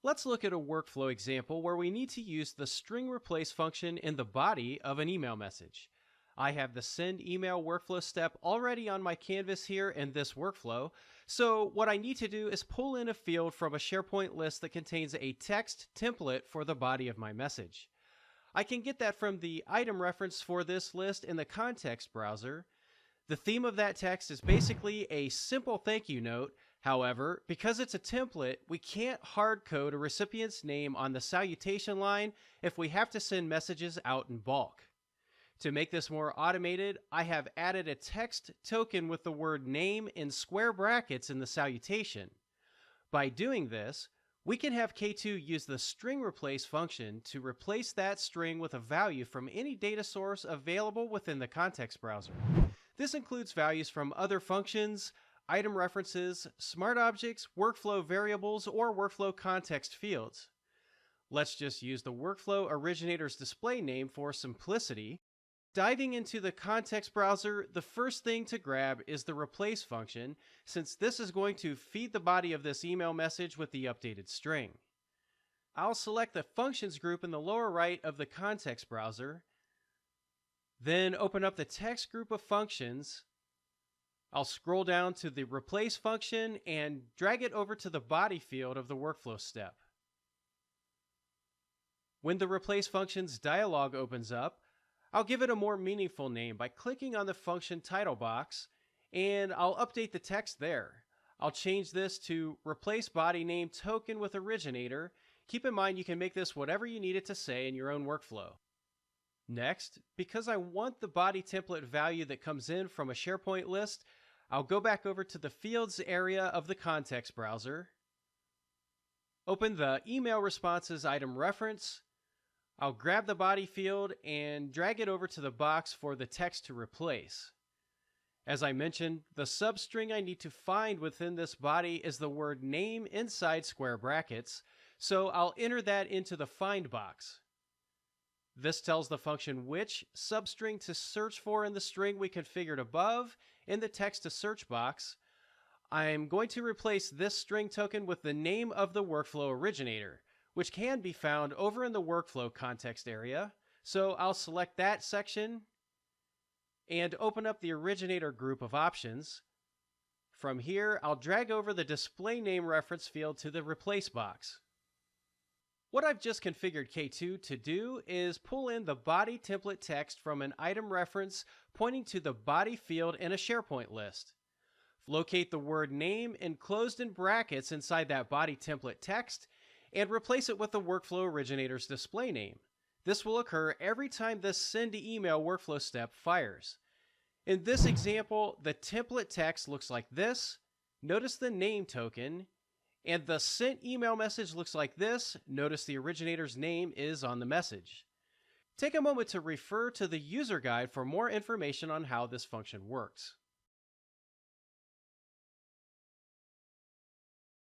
Let's look at a workflow example where we need to use the string replace function in the body of an email message. I have the send email workflow step already on my canvas here in this workflow. So what I need to do is pull in a field from a SharePoint list that contains a text template for the body of my message. I can get that from the item reference for this list in the context browser. The theme of that text is basically a simple thank you note. However, because it's a template, we can't hard code a recipient's name on the salutation line if we have to send messages out in bulk. To make this more automated, I have added a text token with the word name in square brackets in the salutation. By doing this, we can have K2 use the string replace function to replace that string with a value from any data source available within the context browser. This includes values from other functions, item references, smart objects, workflow variables, or workflow context fields. Let's just use the workflow originator's display name for simplicity. Diving into the context browser, the first thing to grab is the replace function, since this is going to feed the body of this email message with the updated string. I'll select the functions group in the lower right of the context browser, then open up the text group of functions. I'll scroll down to the replace function and drag it over to the body field of the workflow step. When the replace functions dialog opens up, I'll give it a more meaningful name by clicking on the function title box, and I'll update the text there. I'll change this to replace body name token with originator. Keep in mind you can make this whatever you need it to say in your own workflow. Next, because I want the body template value that comes in from a SharePoint list, I'll go back over to the fields area of the context browser, open the email responses item reference. I'll grab the body field and drag it over to the box for the text to replace. As I mentioned, the substring I need to find within this body is the word name inside square brackets, so I'll enter that into the find box. This tells the function which substring to search for in the string we configured above in the text to search box. I'm going to replace this string token with the name of the workflow originator, which can be found over in the workflow context area. So I'll select that section and open up the originator group of options. From here, I'll drag over the display name reference field to the replace box. What I've just configured K2 to do is pull in the body template text from an item reference pointing to the body field in a SharePoint list. Locate the word name enclosed in brackets inside that body template text and replace it with the workflow originator's display name. This will occur every time this send to email workflow step fires. In this example, the template text looks like this. Notice the name token. And the sent email message looks like this. Notice the originator's name is on the message. Take a moment to refer to the user guide for more information on how this function works.